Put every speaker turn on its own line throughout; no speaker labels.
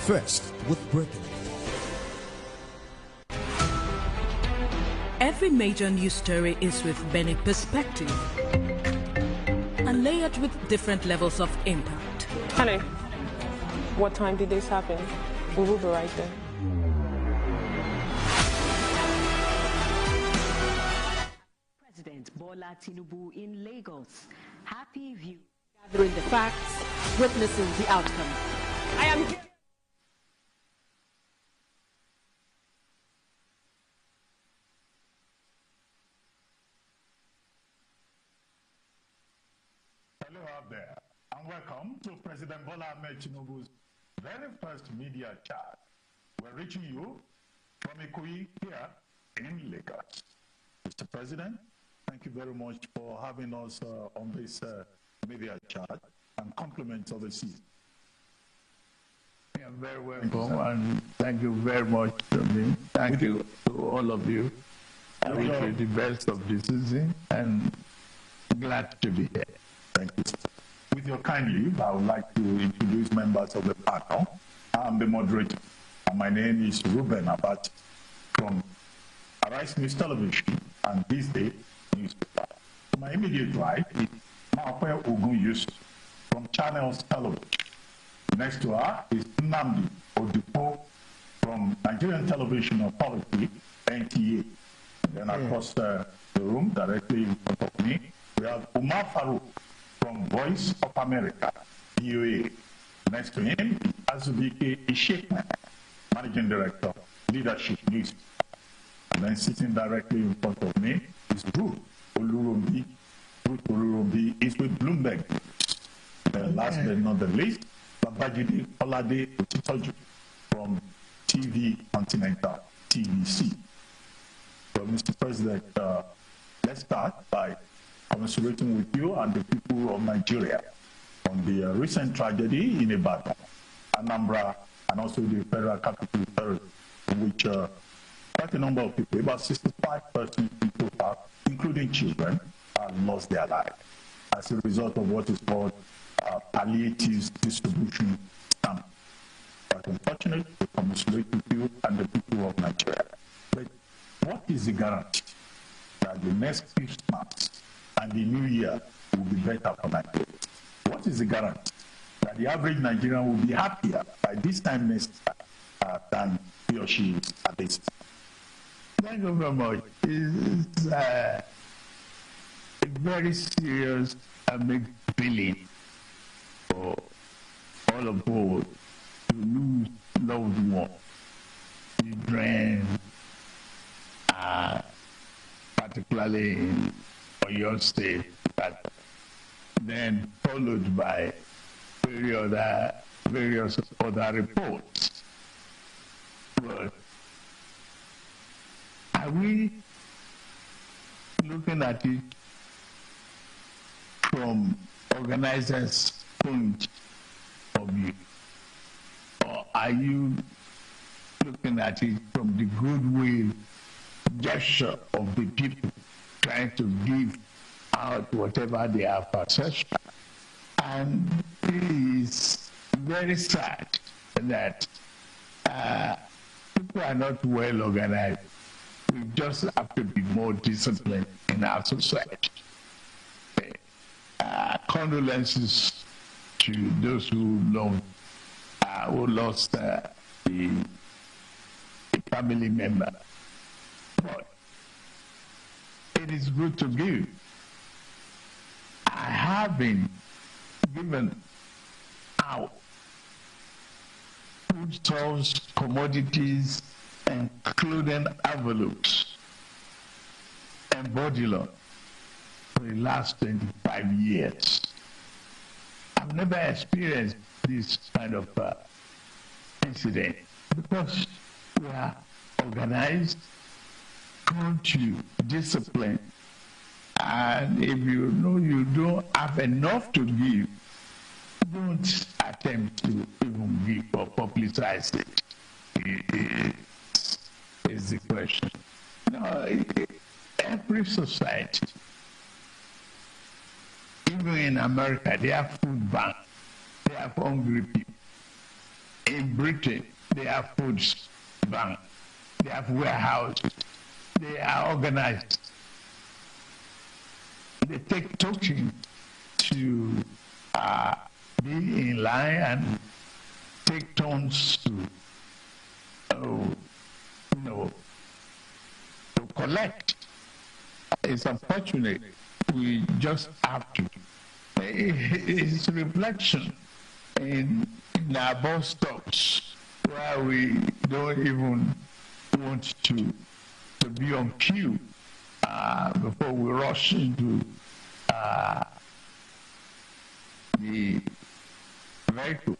First with breaking.
Every major news story is with many perspectives and layered with different levels of impact.
Honey, what time did this happen? We will be right there.
President Bola Tinubu in Lagos. Happy view.
Gathering the facts, witnessing the outcome.
I am here.
Hello out there, and welcome to President Bola Ahmed Tinubu's very first media chat. We're reaching you from Ikoyi here in Lagos. Mr. President, thank you very much for having us on this media chat and compliments of the season.
You're very welcome, and thank you very much to me. Thank you to all of you. I wish you the best of the season, and glad to be here.
Thank you. With your kind leave, I would like to introduce members of the panel. I'm the moderator, and my name is Ruben Abat from Arise News Television and This Day newspaper. To my immediate right is Maokwe Ogun from Channels Television. Next to her is Nnamdi Odipo from Nigerian Television Authority, NTA. Then across the room, directly in front of me, we have Umar Farouk from Voice of America, VOA. Next to him is Azubike Ishekman, Managing Director, Leadership News. And then sitting directly in front of me is Ruth Olurumbi. Ruth Olurumbi is with Bloomberg. Then last but not the least, Babajide Olade Otitoju from TV Continental, TVC. So, Mr. President, let's start by commiserating with you and the people of Nigeria on the recent tragedy in Ibadan, Anambra, and also the federal capital territory, in which quite a number of people, about 65% people, including children, lost their lives as a result of what is called palliative distribution stamp. But unfortunately, we commiserate with you and the people of Nigeria. But what is the guarantee that the next Christmas and the New Year will be better for Nigeria? What is the guarantee that the average Nigerian will be happier by this time next year than he or she is at this time?
Thank you very much. It's a very serious and big feeling for all of us to lose loved ones, children, particularly in Oyo State, but then followed by various other reports. But are we looking at it from organizers' point of view, or are you looking at it from the goodwill gesture of the people trying to give out whatever they have possessed? And it is very sad that people are not well organized. We just have to be more disciplined in our society. Condolences to those who lost a family member. But it is good to give. I have been given out foodstuffs, commodities, including envelopes and body loan for the last 25 years. I've never experienced this kind of incident because we are organized, come to discipline, and if you know you don't have enough to give, don't attempt to even give or publicize it. Is the question. No, every society, even in America, they have food banks, they have hungry people. In Britain, they have food bank, they have warehouses, they are organized. They take tokens to be in line and take turns to, to collect. It's unfortunate. We just have to. It's a reflection in our bus stops where we don't even want to be on queue before we rush into the vehicle.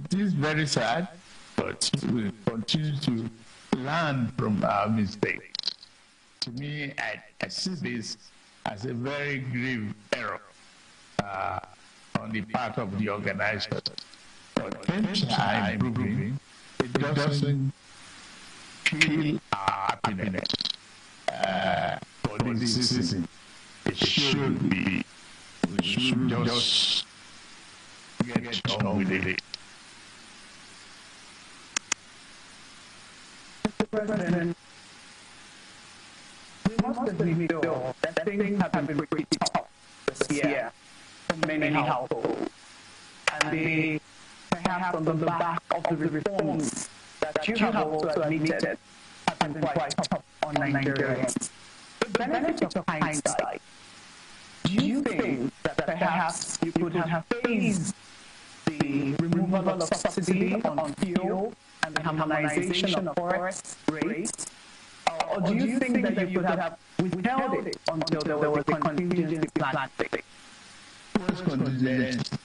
It is very sad, but we continue to learn from our mistakes. To me, I see this as a very grave error on the part of the organizers. But things are improving. It doesn't kill our happiness for this season. It should be. We should just get on with it.
Mr. President, we must admit, though, that things have been pretty tough this year for many households. And they, perhaps on the back of the reforms that you have also admitted, have been quite tough on Nigerians. The benefit of hindsight, do you think that perhaps you could have phased the removal of subsidy on fuel and the harmonization of forex rates? Or do you think that you could have withheld it until there was a contingency plan?
What's contingency?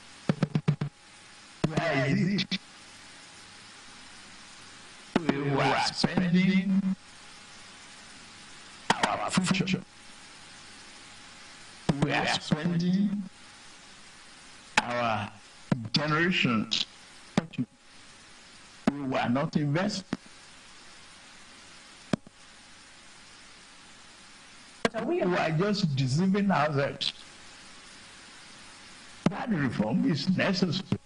Where is it? We were spending our future. We are spending our generations. We were not investing. We are just deceiving ourselves. That reform is necessary.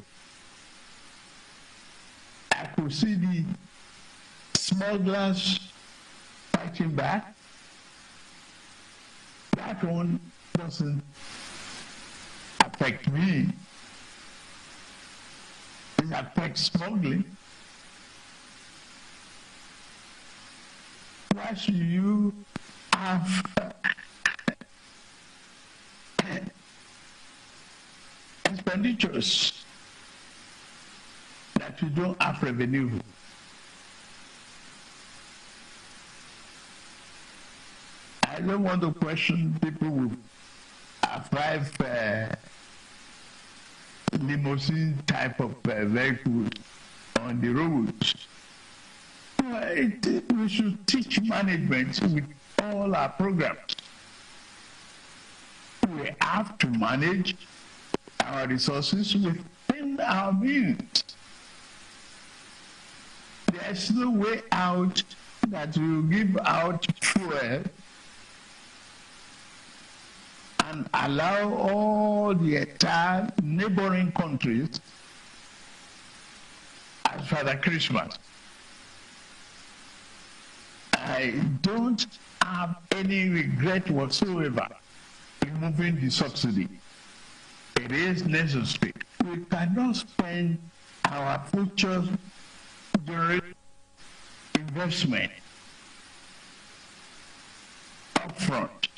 I could see the smugglers fighting back. That one doesn't affect me. It affects smuggling. Why should you have expenditures that you don't have revenue? I don't want to question people with five limousine type of vehicle on the roads. We should teach management with all our programs. We have to manage our resources within our means. There's no way out that we will give out fuel and allow all the entire neighboring countries as Father Christmas. I don't have any regret whatsoever removing the subsidy. It is necessary. We cannot spend our future generation investment up front.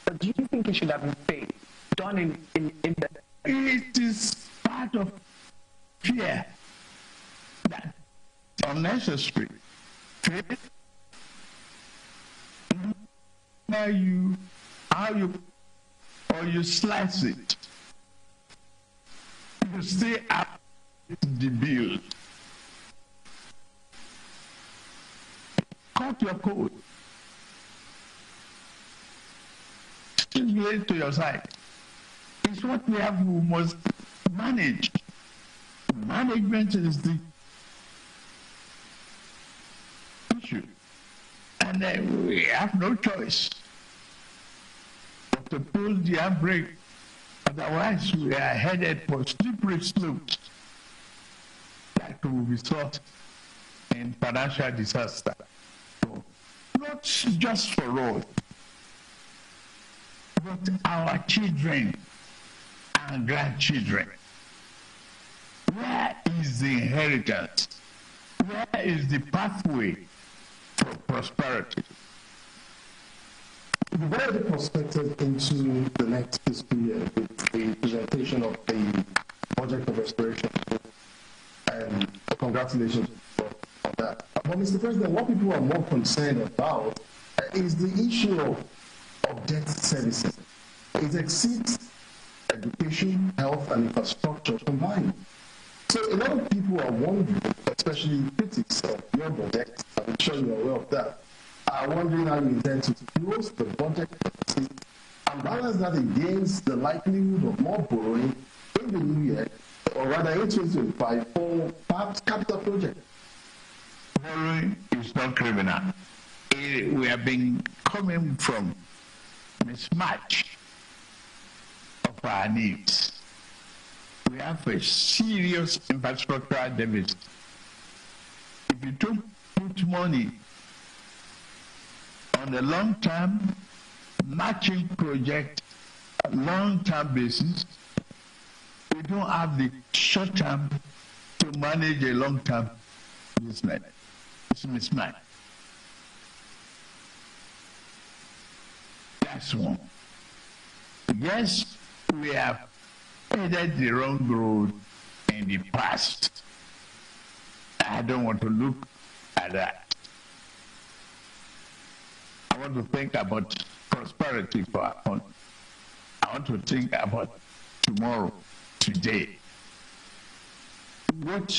But do you think it should have been paid, done in the...
It is part of fear that unnecessary. How you slice it, you stay up the bill. Cut your coat. Still to your side. It's what we must manage. Management is the issue. And we have no choice but to pull the handbrake. Otherwise, we are headed for slippery slopes that like to resort in financial disaster. So, not just for us, but our children and grandchildren. Where is the inheritance? Where is the pathway for prosperity?
We've already prospected into the next fiscal year with the presentation of the budget of restoration. And congratulations on that. But Mr. President, what people are more concerned about is the issue of debt servicing. It exceeds education, health, and infrastructure combined. So a lot of people are wondering, especially critics of your budget, I'm sure you're aware of that, are wondering how you intend to close the budget deficit and balance that against the likelihood of more borrowing in the new year, or rather in 2025, for perhaps capital projects.
Borrowing is not criminal. We have been coming from mismatch of our needs. We have a serious infrastructural deficit. If you don't put money on a long-term matching project, long-term basis, we don't have the short-term to manage a long-term business. It's a mismatch. That's one. Yes, we have headed the wrong road in the past. I don't want to look at that. I want to think about prosperity for our country. I want to think about tomorrow, today. What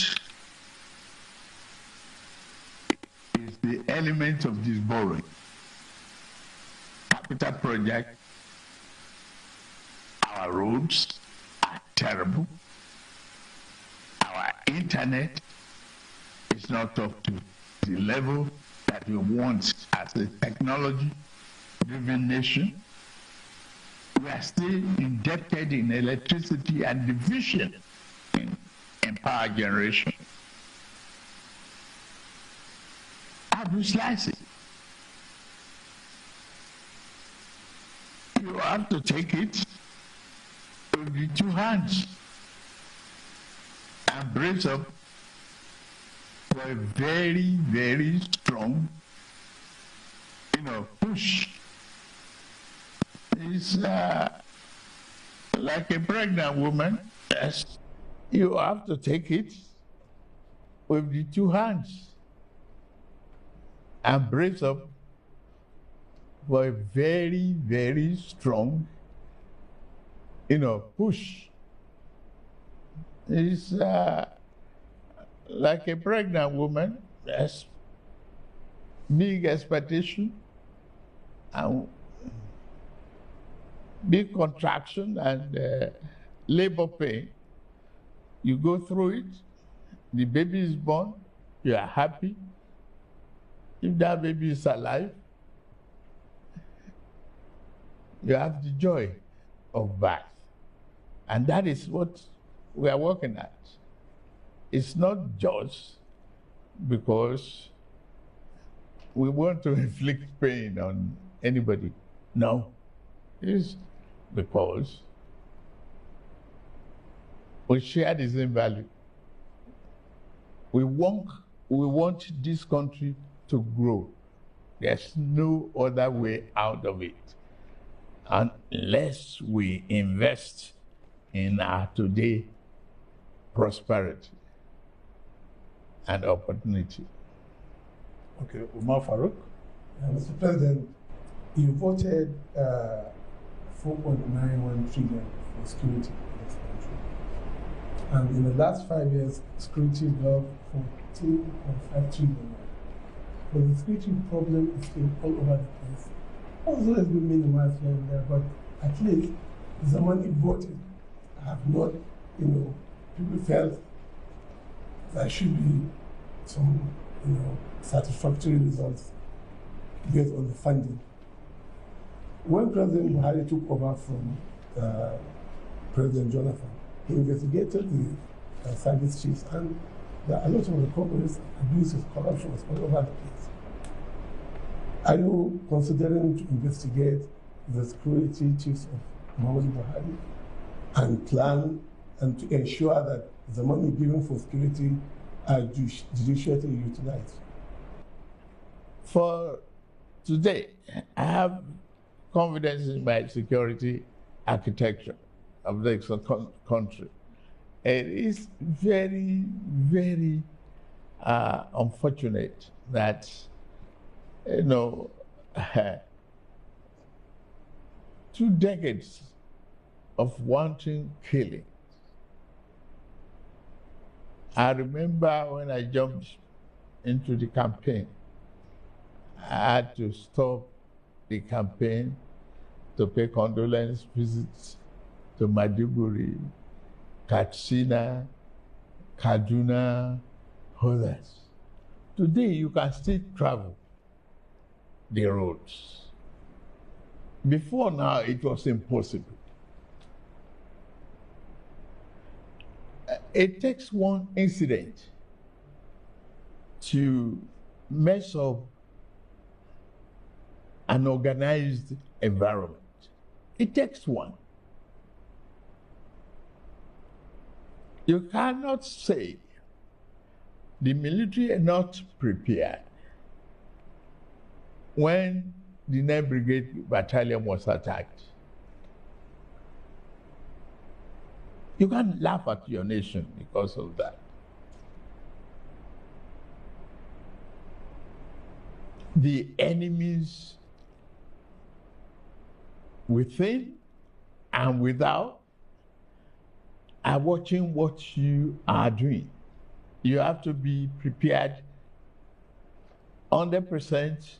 is the element of this borrowing? Capital project, our roads are terrible. Our internet is not up to the level that we want as a technology-driven nation. We are still indebted in electricity and division in power generation. How do you slice it? You have to take it with the two hands and brace up for a very, very strong, push. It's like a pregnant woman. Yes, you have to take it with the two hands and brace up for a very, very strong, push. It's like a pregnant woman. Yes, big expectation and big contraction and labor pain. You go through it, the baby is born, you are happy. If that baby is alive, you have the joy of birth. And that is what we are working at. It's not just because we want to inflict pain on anybody. No. It's because we share the same value. We want this country to grow. There's no other way out of it unless we invest in our today prosperity and opportunity.
Okay, Umar Farouk.
Mr. President, you voted 4.91 trillion for security in this country. And in the last 5 years, security is up 14.5 trillion. But the security problem is still all over the place. Also, has been minimized here and there, but at least the money voted have not, people felt there should be some, satisfactory results based on the funding. When President Buhari took over from President Jonathan, he investigated the service chiefs and there are a lot of recoveries, abuses, corruptions all over the place. Are you considering to investigate the security chiefs of Muhammadu Buhari and plan and to ensure that the money given for security are judiciously utilized?
For today, I have confidence in my security architecture of the country. It is very, very unfortunate that, 2 decades of wanton killing. I remember when I jumped into the campaign, I had to stop the campaign to pay condolence visits to Maiduguri, Katsina, Kaduna, others. Today, you can still travel the roads. Before now, it was impossible. It takes one incident to mess up an organized environment. It takes one. You cannot say the military are not prepared when the 9th Brigade Battalion was attacked. You can't laugh at your nation because of that. The enemies within and without are watching what you are doing. You have to be prepared 100%,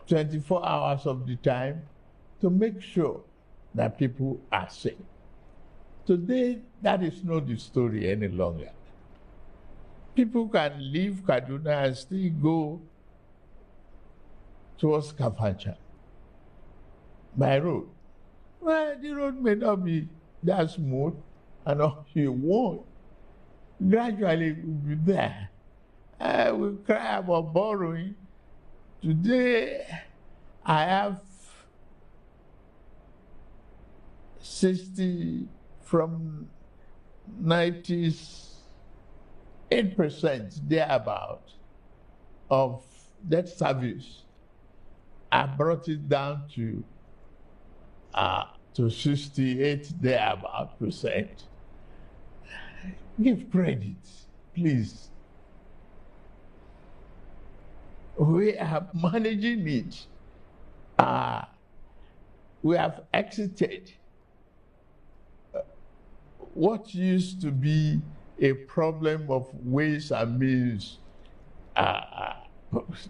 24 hours of the time to make sure that people are safe. Today, that is not the story any longer. People can leave Kaduna and still go towards Kafancha by road. Well, the road may not be that smooth, and you won't. Gradually, we'll be there. We cry about borrowing. Today, I have 60 from 98% thereabout of debt service. I brought it down to 68 thereabout percent. Give credit, please. We are managing it. We have exited what used to be a problem of ways and means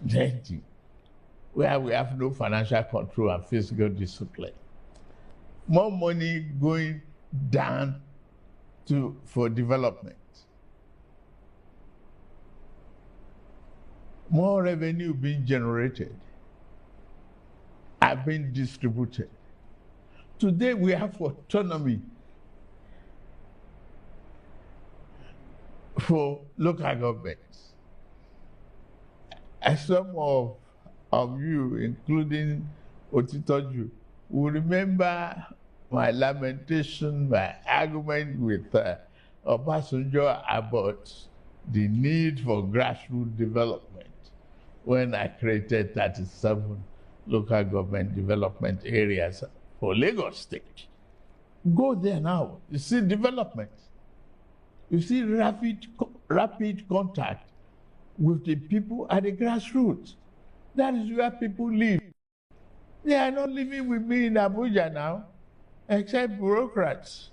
lending, where we have no financial control and fiscal discipline. More money going down for development. More revenue being generated are being distributed. Today we have autonomy for local governments. As some of you, including Otitoju, will remember my lamentation, my argument with Obasanjo about the need for grassroots development when I created 37 local government development areas for Lagos State. Go there now, you see development. You see rapid contact with the people at the grassroots. That is where people live. They are not living with me in Abuja now, except bureaucrats.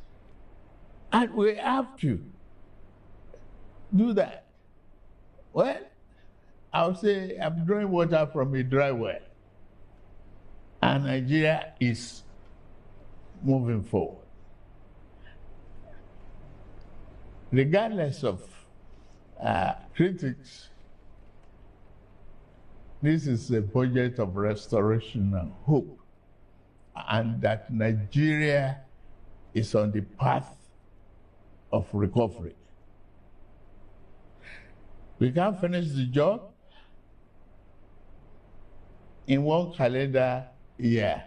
And we have to do that. Well, I'll say I'm drawing water from a dry well. And Nigeria is moving forward. Regardless of critics, this is a budget of restoration and hope, and that Nigeria is on the path of recovery. We can't finish the job in one calendar year.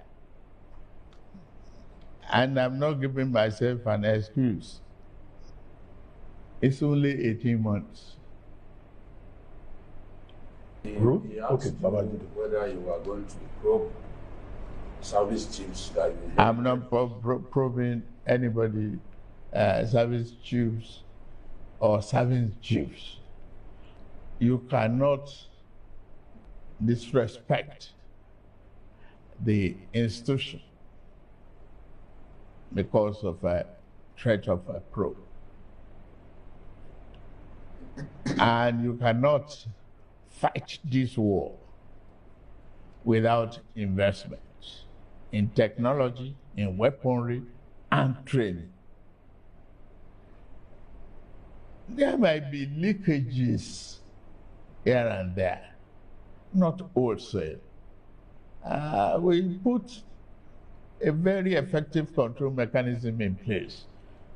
And I'm not giving myself an excuse. It's only 18 months.
He asked whether you are going to probe service chiefs that you...
I'm not probing anybody, service chiefs or service chiefs. You cannot disrespect the institution because of a threat of a probe. And you cannot fight this war without investment in technology, in weaponry, and training. There might be leakages here and there, not wholesale. We put a very effective control mechanism in place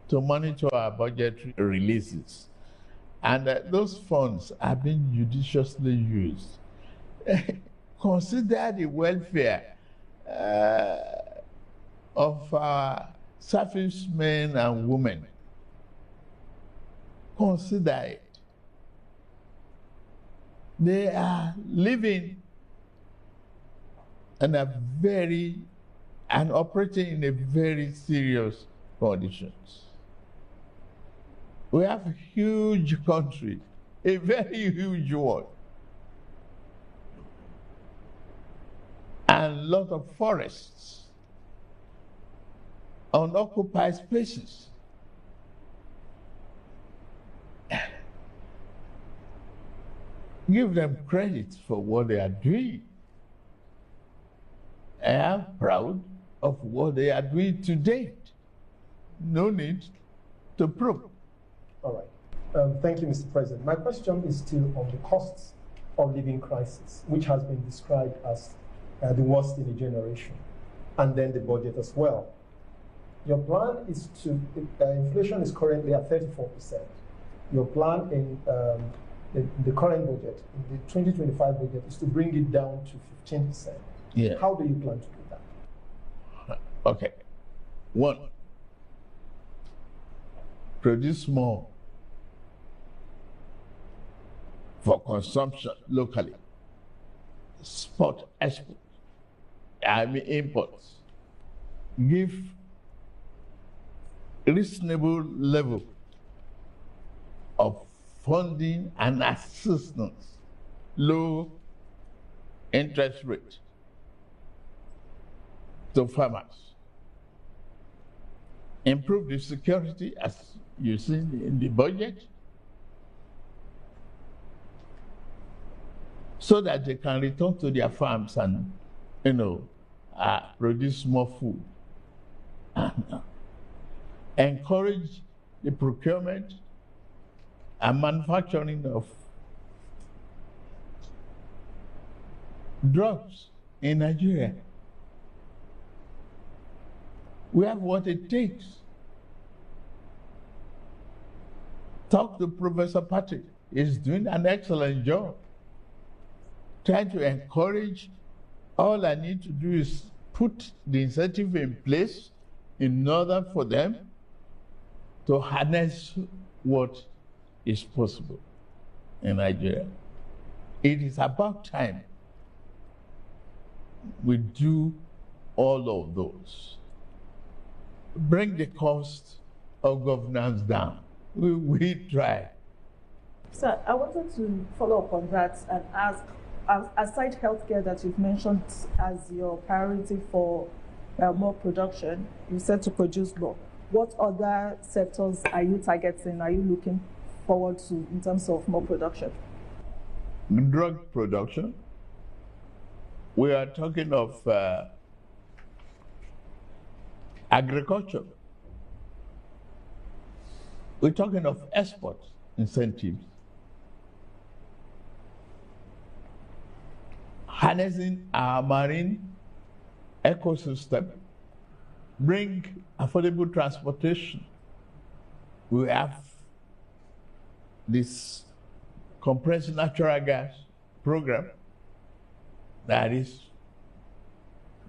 to monitor our budgetary releases. And those funds are being judiciously used. Consider the welfare of our servicemen and women. Consider it. They are living in and operating in a very serious conditions. We have a huge country, a very huge one, and a lot of forests, unoccupied spaces. Give them credit for what they are doing. I am proud of what they are doing to date. No need to probe.
All right. Thank you, Mr. President. My question is still on the costs of living crisis, which has been described as the worst in a generation, and then the budget as well. Your plan is to, inflation is currently at 34%. Your plan in the current budget, in the 2025 budget, is to bring it down to 15%.
Yeah.
How do you plan to do that?
Okay. One, produce more for consumption locally. Spot export, imports. Give reasonable level of funding and assistance, low interest rate to farmers. Improve the security, as you see in the budget, so that they can return to their farms and, produce more food. And, encourage the procurement and manufacturing of drugs in Nigeria. We have what it takes. Talk to Professor Patrick. He's doing an excellent job. Trying to encourage. All I need to do is put the incentive in place in order for them to harness what is possible in Nigeria. It is about time we do all of those. Bring the cost of governance down. We try.
Sir, I wanted to follow up on that and ask, aside healthcare that you've mentioned as your priority for more production, you said to produce more. What other sectors are you targeting? Are you looking forward to in terms of more production?
Drug production. We are talking of agriculture. We're talking of export incentives. Harnessing our marine ecosystem, bring affordable transportation. We have this compressed natural gas program that is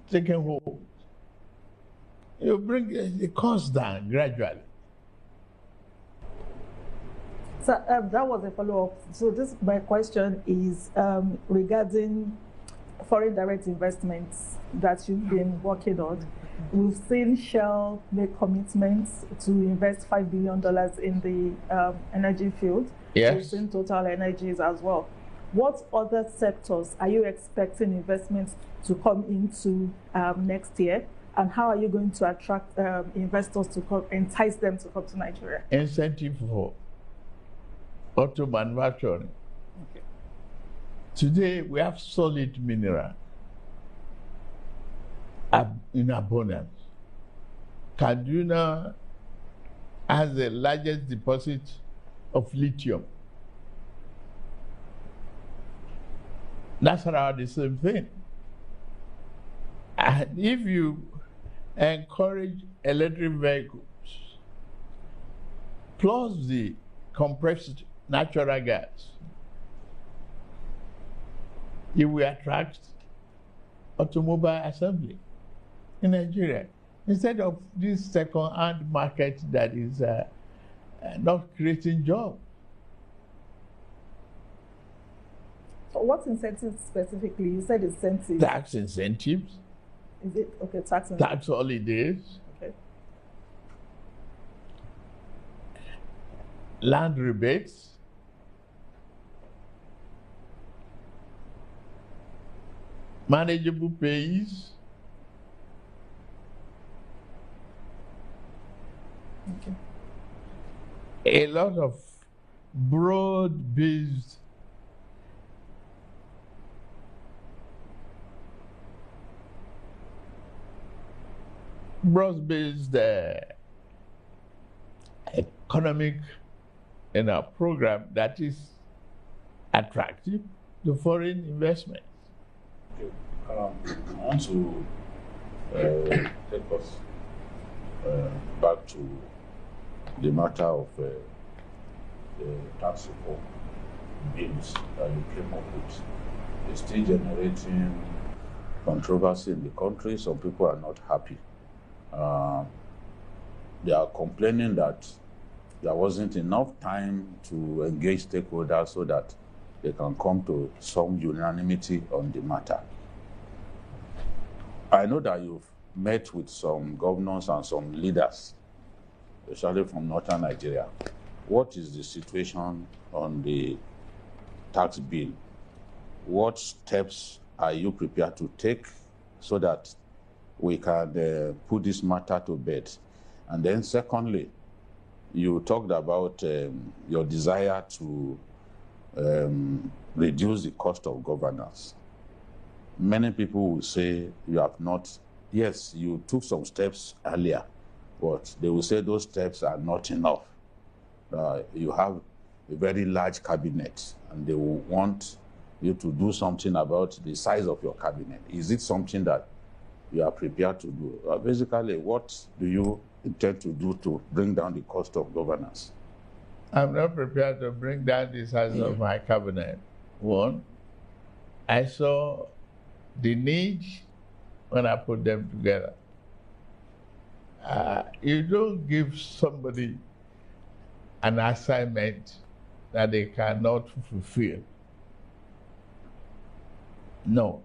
taking hold. You bring the cost down gradually.
So that was a follow-up. So my question is regarding foreign direct investments that you've been working on. We've seen Shell make commitments to invest $5 billion in the energy field.
Yes.
We've seen Total Energies as well. What other sectors are you expecting investments to come into next year? And how are you going to attract investors to come, entice them to come to Nigeria?
Incentive for auto manufacturing.
Okay.
Today, we have solid mineral in abundance. Kaduna has the largest deposit of lithium. That's around the same thing. And if you encourage electric vehicles, plus the compressed natural gas, it will attract automobile assembly in Nigeria instead of this second-hand market that is not creating jobs.
So what incentives specifically? You said incentives.
Tax incentives.
Is it okay? Tax incentives.
Tax holidays.
Okay.
Land rebates. Manageable pays.
Okay.
A lot of broad-based economic program that is attractive to foreign investment.
Okay. I want to take us back to the matter of the tax reform bills that you came up with. It's still generating controversy in the country. Some people are not happy. They are complaining that there wasn't enough time to engage stakeholders so that they can come to some unanimity on the matter. I know that you've met with some governors and some leaders, especially from northern Nigeria. What is the situation on the tax bill? What steps are you prepared to take so that we can put this matter to bed? And then secondly, you talked about your desire to reduce the cost of governance. Many people will say you have not, yes, you took some steps earlier, but they will say those steps are not enough. You have a very large cabinet and they will want you to do something about the size of your cabinet. Is it something that you are prepared to do? Basically, what do you intend to do to bring down the cost of governance?
I'm not prepared to bring down the size of my cabinet. One, I saw the need when I put them together. You don't give somebody an assignment that they cannot fulfill. No.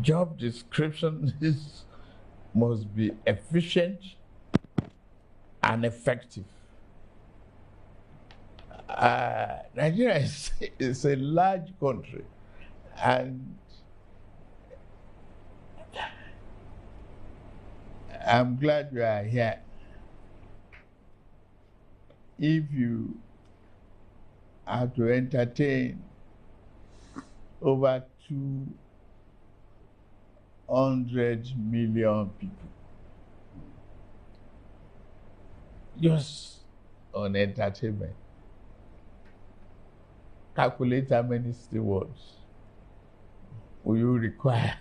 Job description must be efficient and effective. Nigeria is a large country, and I'm glad you are here. If you are to entertain over 200 million people just on entertainment, calculate how many stewards will you require.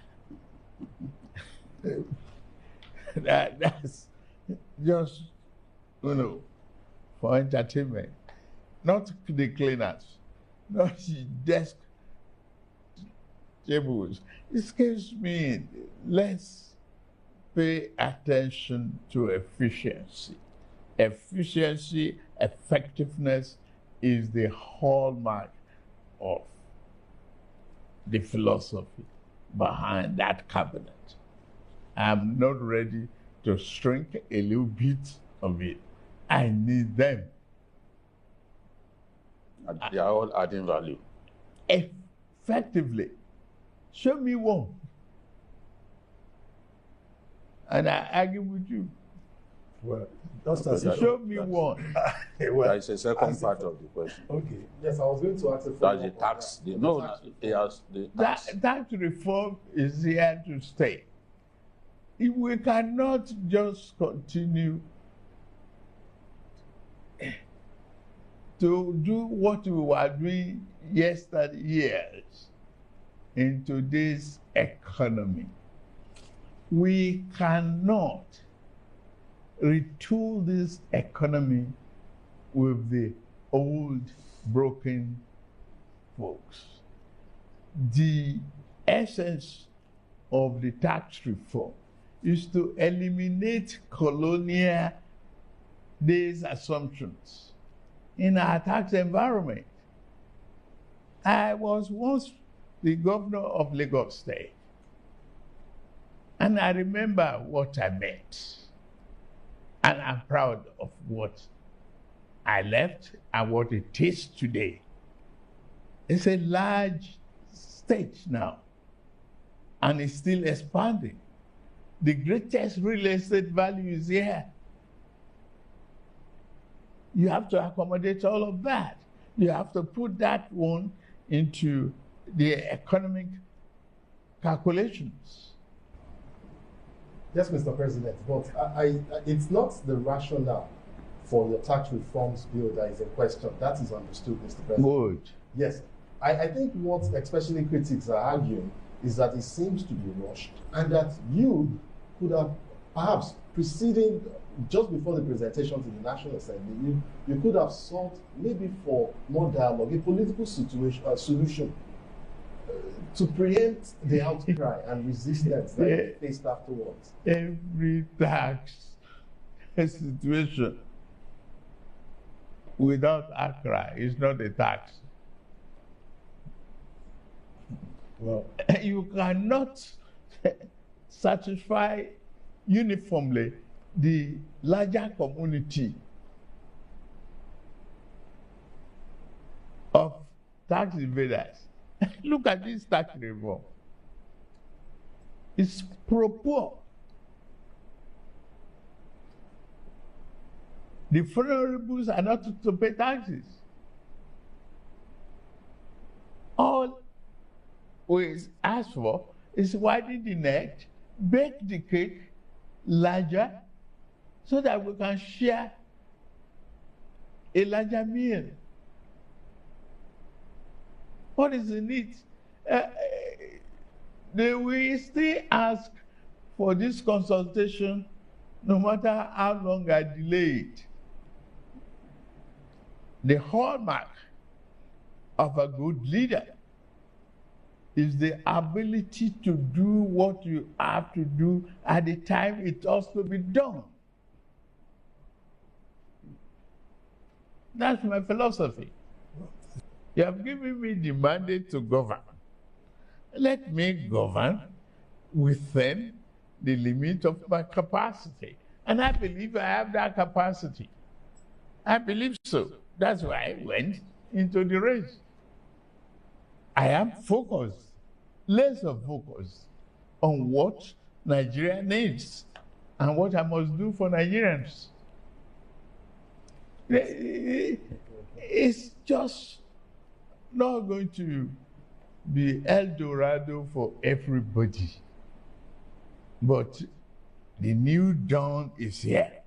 That's just, for entertainment. not the cleaners, not the desk tables. Excuse me, let's pay attention to efficiency. Efficiency, effectiveness is the hallmark of the philosophy behind that cabinet. I'm not ready to shrink a little bit of it. I need them.
And they are all adding value.
Effectively. Show me one. And I argue with you.
Well,
show me one.
Well, that is a second part of the question.
Okay. Yes, I was going to ask a
that's the tax. The tax.
Tax reform is here to stay. If we cannot just continue to do what we were doing years in today's economy, we cannot retool this economy with the old broken folks. The essence of the tax reform is to eliminate colonial days assumptions in our tax environment. I was once the governor of Lagos State, and I remember what I met. And I'm proud of what I left and what it is today. It's a large state now, and it's still expanding. The greatest real estate value is here. You have to accommodate all of that. You have to put that one into the economic calculations.
Yes, Mr. President, but it's not the rationale for your tax reforms bill that is in question. That is understood, Mr. President.
Good.
Yes. I think what especially critics are arguing is that it seems to be rushed and that you could have perhaps preceding, just before the presentation to the National Assembly, you could have sought maybe for more dialogue, a political solution to preempt the outcry and resistance that you faced afterwards.
Every tax situation without outcry is not a tax. Well, you cannot satisfy uniformly the larger community of tax evaders. Look at this tax reform. It's pro-poor. The vulnerables are not to pay taxes. All we ask for is widen the net, bake the cake larger, so that we can share a larger meal. What is the need? We still ask for this consultation, no matter how long I delay it. The hallmark of a good leader is the ability to do what you have to do at the time it has to be done. That's my philosophy. You have given me the mandate to govern. Let me govern within the limit of my capacity. And I believe I have that capacity. I believe so. That's why I went into the race. I am focused, laser focused on what Nigeria needs and what I must do for Nigerians. It's just not going to be El Dorado for everybody. But the new dawn is here.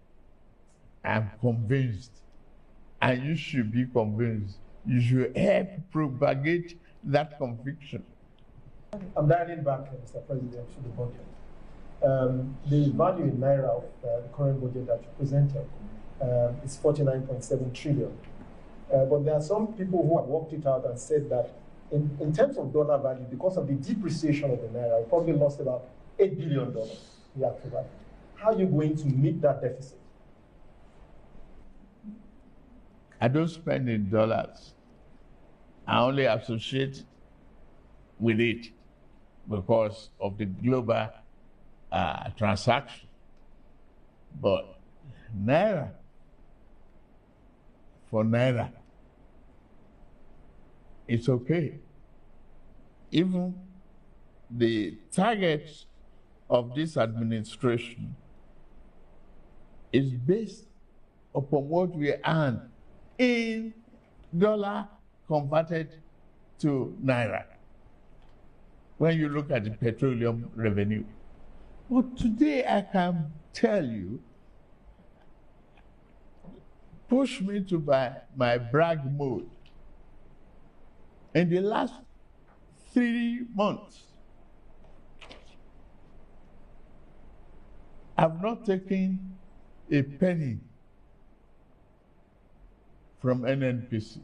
I'm convinced. And you should be convinced. You should help propagate that conviction.
I'm dialing back, Mr. President, to the budget. The value in Naira of the current budget that you presented is 49.7 trillion. But there are some people who have worked it out and said that in terms of dollar value, because of the depreciation of the naira, we probably lost about $8 billion in actual value. How are you going to meet that deficit?
I don't spend in dollars. I only associate with it because of the global transaction. But naira for naira, it's okay. Even the target of this administration is based upon what we earn in dollar converted to naira. When you look at the petroleum revenue. But today I can tell you, push me to my brag mode. In the last 3 months, I've not taken a penny from NNPC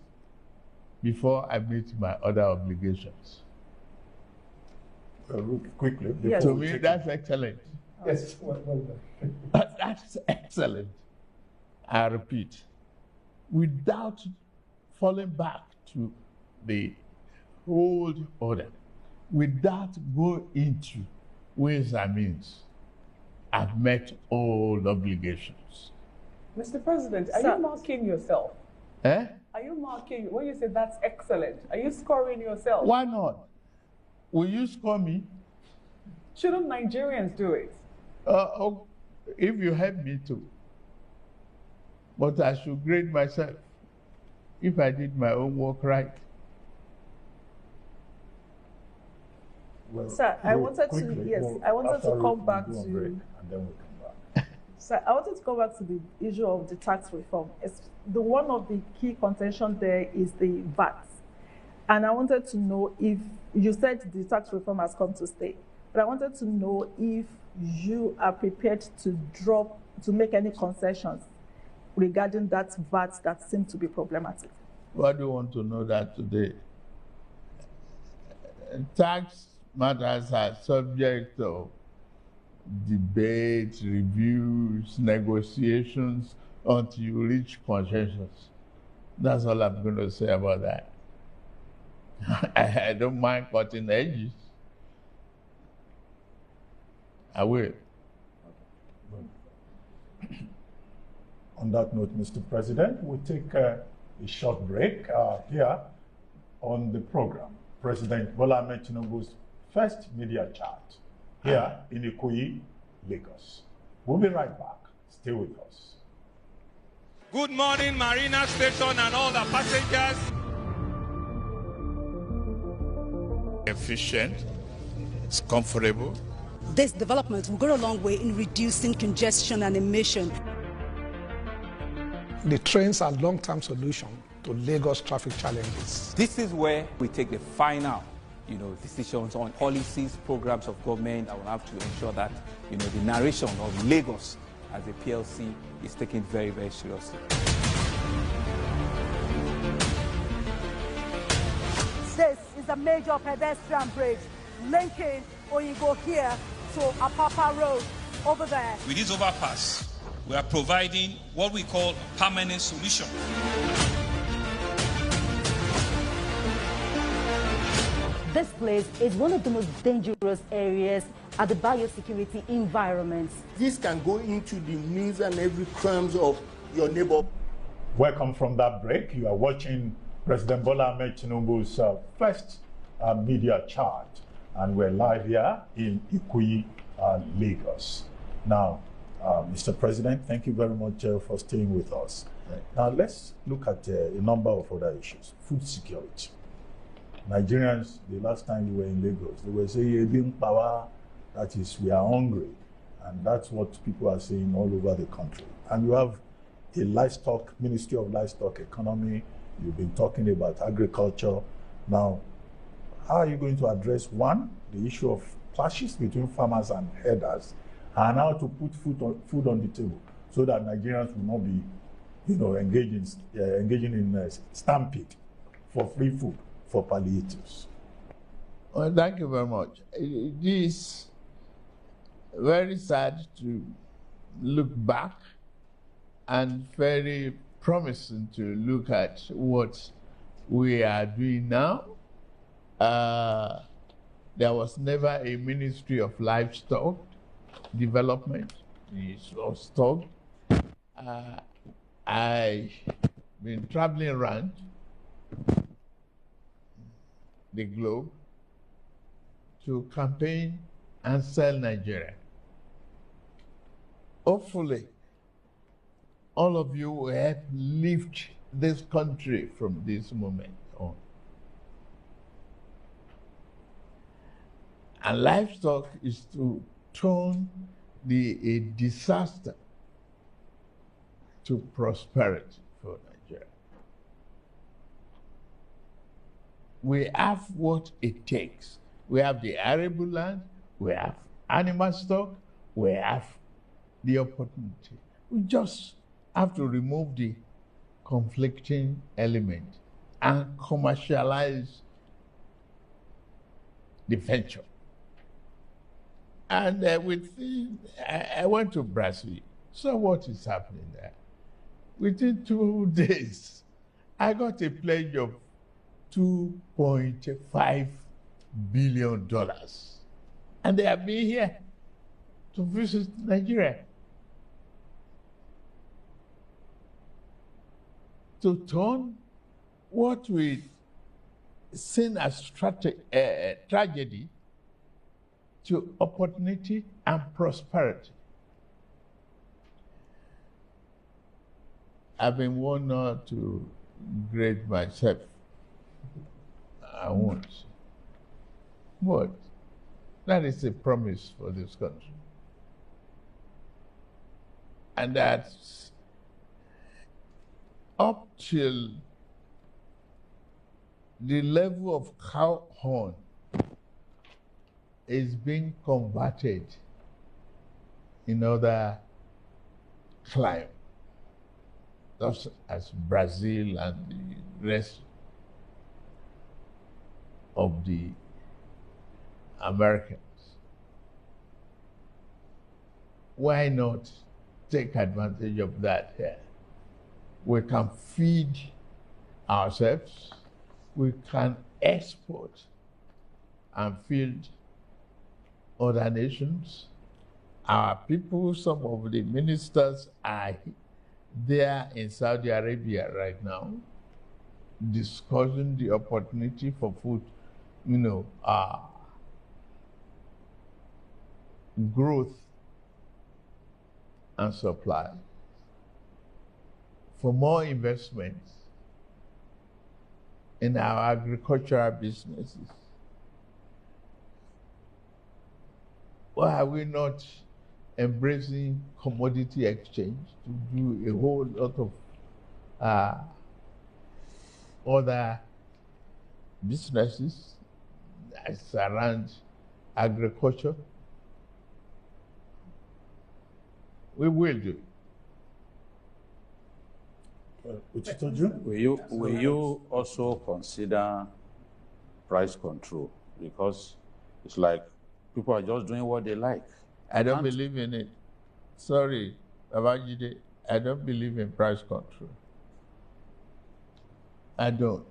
before I meet my other obligations.
Quickly.
Yes.
To me, that's excellent.
Yes,
That's excellent. I repeat, without falling back to the old order, without going into ways and means, I've met all obligations.
Mr. President, are you marking yourself?
Eh?
Are you marking, when you say that's excellent, are you scoring yourself?
Why not? Will you score me?
Shouldn't Nigerians do it?
If you help me to. But I should grade myself if I did my own work right.
Well,
Sir, I wanted to come back to.
And then we'll come back.
Sir, I wanted to go back to the issue of the tax reform. One of the key contention there is the VAT. And I wanted to know if, you said the tax reform has come to stay, but I wanted to know if you are prepared to make any concessions regarding that VAT that seemed to be problematic.
Why do you want to know that today? Tax matters are subject of debate, reviews, negotiations until you reach consensus. That's all I'm going to say about that. I don't mind cutting edges. I will.
On that note, Mr. President, we'll take a short break here on the program. President Bola Ahmed Tinubu's first media chat here in Ikoyi, Lagos. We'll be right back. Stay with us.
Good morning, Marina Station and all the passengers. Efficient, it's comfortable.
This development will go a long way in reducing congestion and emission.
The trains are a long-term solution to Lagos traffic challenges.
This is where we take the final, decisions on policies, programs of government. I will have to ensure that, the narration of Lagos as a PLC is taken very, very seriously.
This is a major pedestrian bridge linking Oyingo here to Apapa Road over there.
With this overpass, we are providing what we call a permanent solution.
This place is one of the most dangerous areas at the biosecurity environment.
This can go into the news and every crimes of your neighbor.
Welcome from that break. You are watching President Bola Ahmed Tinubu's first media chat, and we're live here in Ikoyi, Lagos. Now, Mr. President, thank you very much for staying with us. Now, let's look at a number of other issues. Food security. Nigerians, the last time you were in Lagos, they were saying, power, that is, we are hungry. And that's what people are saying all over the country. And you have a livestock, Ministry of Livestock Economy. You've been talking about agriculture. Now, how are you going to address, one, the issue of clashes between farmers and herders, and how to put food on the table so that Nigerians will not be engaging in stampede for free food for palliatives.
Well, thank you very much. It is very sad to look back and very promising to look at what we are doing now. There was never a Ministry of Livestock Development. It was stopped. I've been traveling around the globe to campaign and sell Nigeria. Hopefully, all of you will help lift this country from this moment on. And livestock is to turn a disaster to prosperity for Nigeria. We have what it takes. We have the arable land, we have animal stock, we have the opportunity. We just have to remove the conflicting element and commercialize the venture. And I went to Brazil, saw what is happening there. Within 2 days, I got a pledge of $2.5 billion. And they have been here to visit Nigeria, to turn what we seen as tragedy to opportunity and prosperity. I've been warned not to grade myself. I won't. But that is a promise for this country. And that's up till the level of cow horn is being converted in other climes, just as Brazil and the rest of the Americans. Why not take advantage of that here? We can feed ourselves, we can export and feed other nations. Our people, some of the ministers are there in Saudi Arabia right now, discussing the opportunity for food, growth and supply, for more investments in our agricultural businesses. Why are we not embracing commodity exchange to do a whole lot of other businesses that's around agriculture? We will do.
Will you also consider price control? Because it's like people are just doing what they like.
I don't believe in it. Sorry, Babajide, I don't believe in price control. I don't.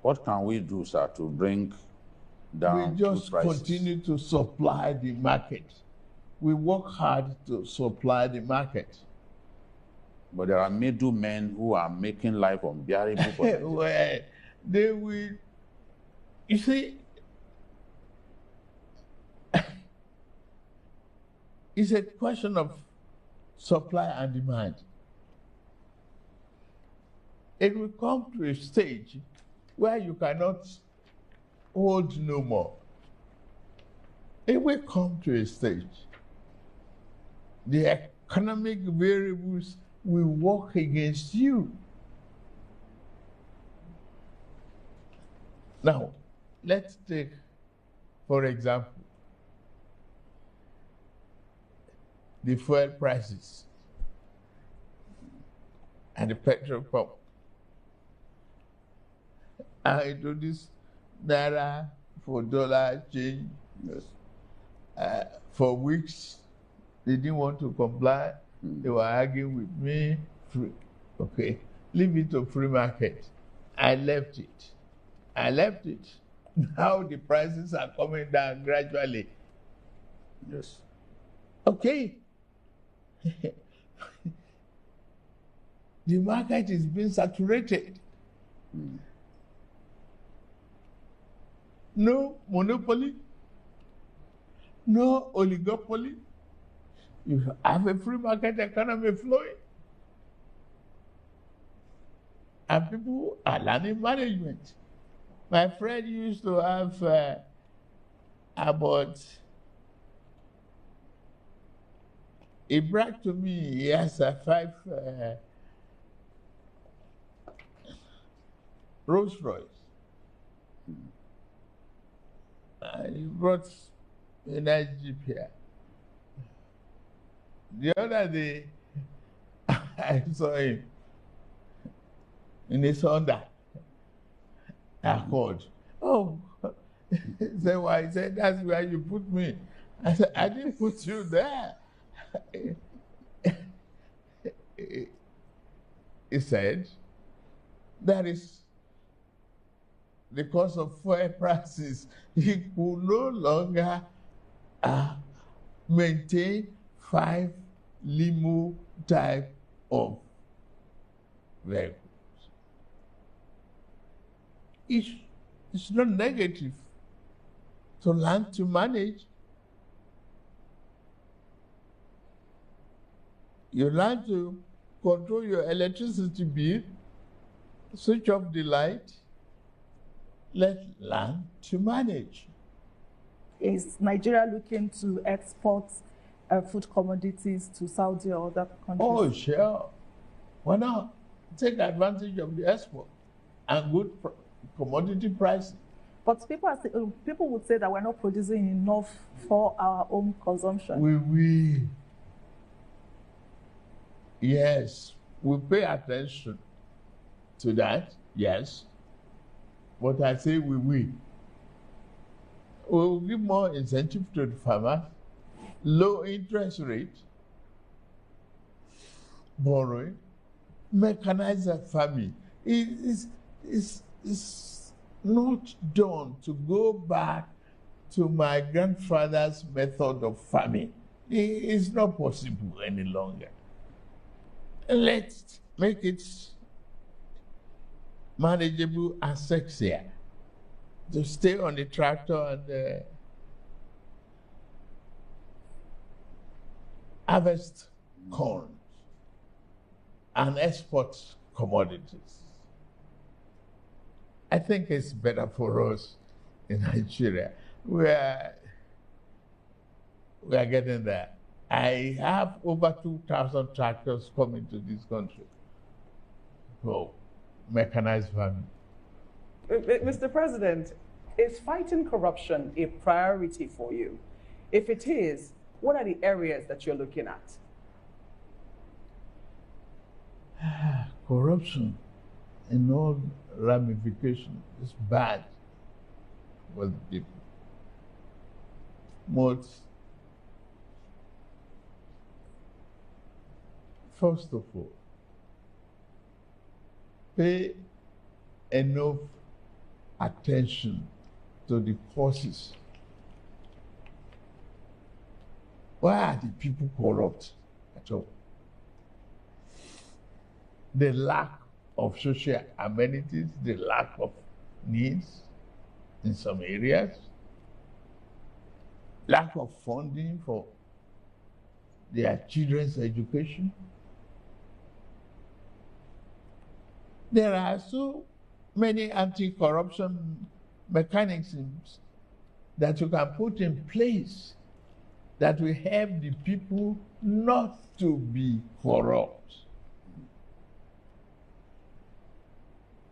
What can we do, sir, to bring down
We just
prices?
continue to supply the market. We work hard to supply the market.
But there are middlemen who are making life unbearable for them.
Well, they will. You see, it's a question of supply and demand. It will come to a stage where you cannot hold no more. It will come to a stage. The economic variables will work against you. Now, let's take, for example, the fuel prices. at the petrol pump. I introduced Naira for dollar change. For weeks, they didn't want to comply. They were arguing with me. Okay, leave it to free market. I left it. Now the prices are coming down gradually. Yes. Okay. The market is being saturated. No monopoly, no oligopoly. You have a free market economy flowing. And people are learning management. My friend used to have about, he bragged to me, he has 5 Rolls Royce. He brought a nice Jeep here. The other day, I saw him in his Honda Accord. Oh, he said, why? He said, that's where you put me. I said, I didn't put you there. He said, that is because of fuel prices. He could no longer maintain 5 limo type of vehicles. It's not negative to learn to manage. You learn to control your electricity bill, switch off the light, let's learn to manage.
Is Nigeria looking to export food commodities to Saudi or other countries?
Oh, sure. Why not? Take advantage of the export and good commodity pricing.
But people would say that we're not producing enough for our own consumption.
Yes, we pay attention to that, yes. But I say we will give more incentive to the farmers, low interest rate, borrowing, mechanized farming. It's not done to go back to my grandfather's method of farming. It's not possible any longer. Let's make it manageable and sexier to stay on the tractor and harvest corn and export commodities. I think it's better for us in Nigeria. We are getting there. I have over 2,000 tractors coming to this country for mechanized farming.
Mr. President, is fighting corruption a priority for you? If it is, what are the areas that you're looking at?
Corruption in all ramifications is bad for the people. First of all, pay enough attention to the causes. Why are the people corrupt at all? The lack of social amenities, the lack of needs in some areas, lack of funding for their children's education. There are so many anti-corruption mechanisms that you can put in place that will help the people not to be corrupt.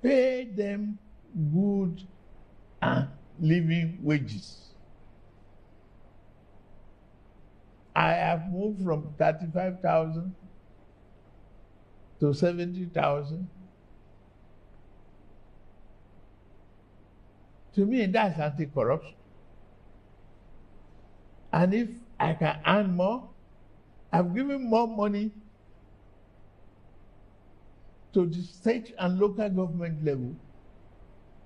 Pay them good and living wages. I have moved from 35,000 to 70,000. To me, that's anti-corruption. And if I can earn more, I've given more money to the state and local government level.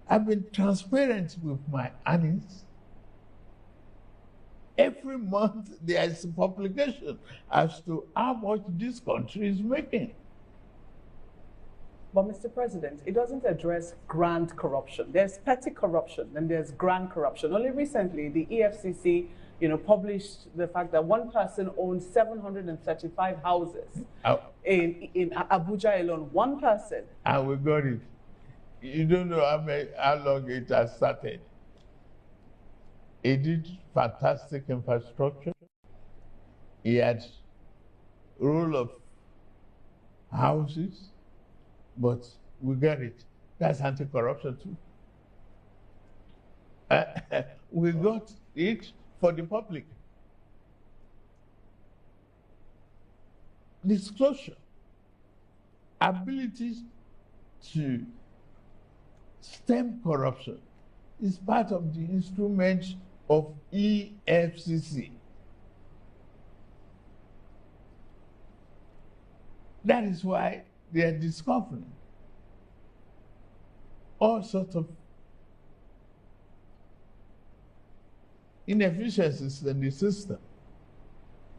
I've been transparent with my earnings. Every month there is a publication as to how much this country is making.
But Mr. President, it doesn't address grand corruption. There's petty corruption and there's grand corruption. Only recently, the EFCC, published the fact that one person owns 735 houses in Abuja alone. One person.
And we got it. You don't know how long it has started. He did fantastic infrastructure. He had rule of houses, but we got it. That's anti-corruption too. We got it for the public. Disclosure, ability to stem corruption is part of the instrument of EFCC. That is why they are discovering all sorts of inefficiencies in the system,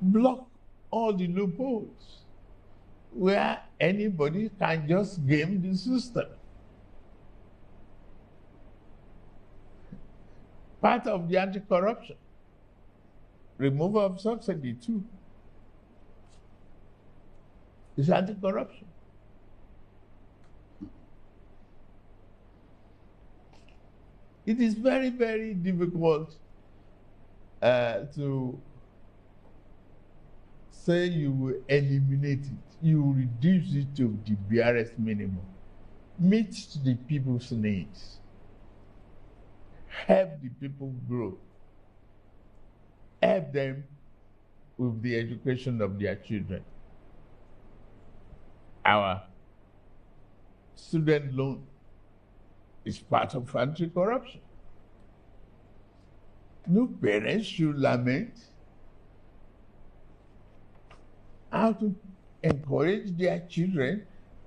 block all the loopholes where anybody can just game the system. Part of the anti-corruption, removal of subsidy too, is anti-corruption. It is very, very difficult to say you will eliminate it. You will reduce it to the barest minimum. Meet the people's needs. Help the people grow. Help them with the education of their children. Our student loan is part of anti-corruption. No parents should lament how to encourage their children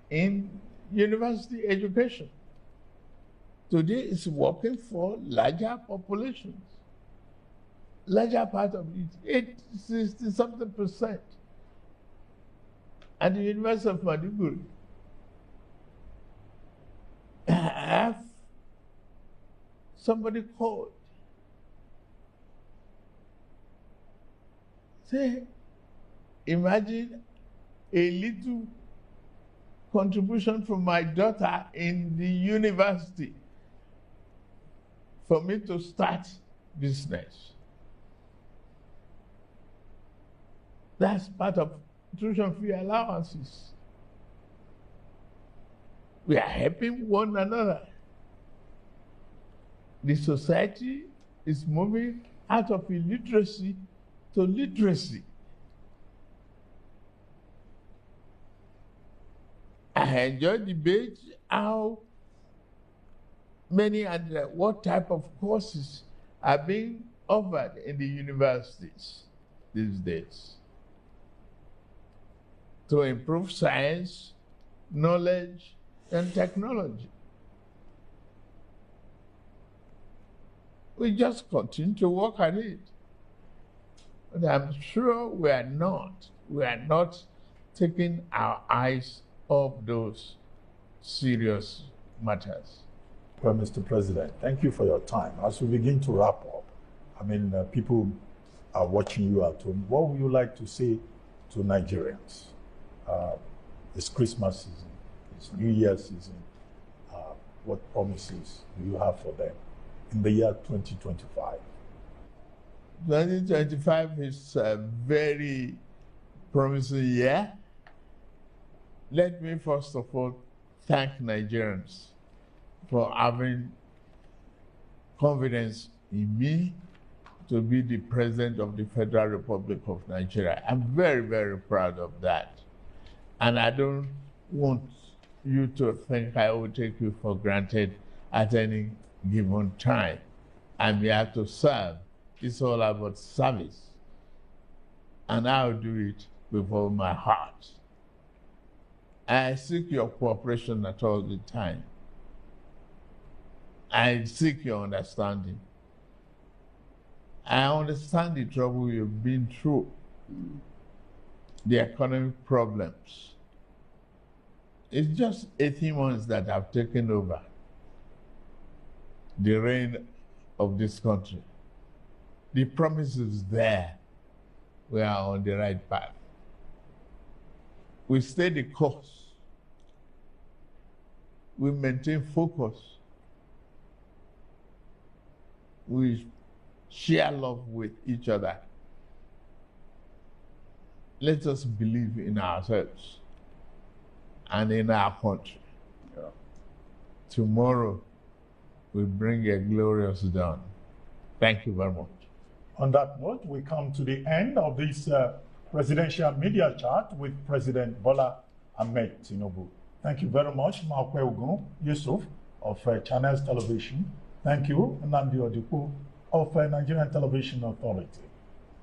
in university education. Today it's working for larger populations. Larger part of it, 60-something%. At the University of Maiduguri, I have somebody called. Say, imagine a little contribution from my daughter in the university for me to start business. That's part of tuition fee allowances. We are helping one another. The society is moving out of illiteracy to literacy. I enjoy debate how many and what type of courses are being offered in the universities these days to improve science, knowledge, and technology. We just continue to work at it. But I'm sure we are not taking our eyes off those serious matters.
Well, Mr. President, thank you for your time. As we begin to wrap up, people are watching you at home. What would you like to say to Nigerians? It's Christmas season, it's New Year's season. What promises do you have for them in the year 2025?
2025 is a very promising year. Let me first of all thank Nigerians for having confidence in me to be the President of the Federal Republic of Nigeria. I'm very, very proud of that. And I don't want you to think I will take you for granted at any given time. I'm here to serve. It's all about service. And I'll do it with all my heart. I seek your cooperation at all the time. I seek your understanding. I understand the trouble you've been through, the economic problems. It's just 18 months that have taken over the reign of this country. The promise is there. We are on the right path. We stay the course. We maintain focus. We share love with each other. Let us believe in ourselves and in our country. Yeah. Tomorrow will bring a glorious dawn. Thank you very much.
On that note, we come to the end of this presidential media chat with President Bola Ahmed Tinubu. Thank you very much, Maokwe Ogun Yusuf of Channels Television. Thank you, Nnamdi Odipo of Nigerian Television Authority.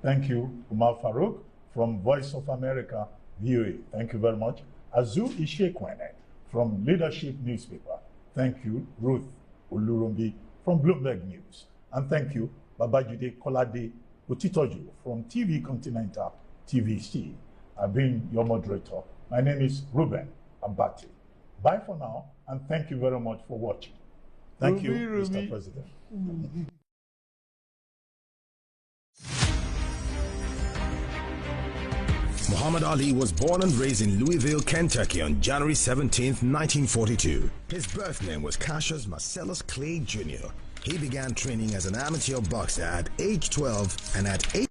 Thank you, Umar Farouk from Voice of America, VOA. Thank you very much. Azu Ishekwene from Leadership Newspaper. Thank you, Ruth Olurumbi from Bloomberg News. And thank you, Babajude Kolade Utitoju from TV Continental TVC. I've been your moderator. My name is Ruben Abati. Bye for now, and thank you very much for watching. Thank you, Mr. President.
Muhammad Ali was born and raised in Louisville, Kentucky on January 17, 1942. His birth name was Cassius Marcellus Clay Jr. He began training as an amateur boxer at age 12 and at 8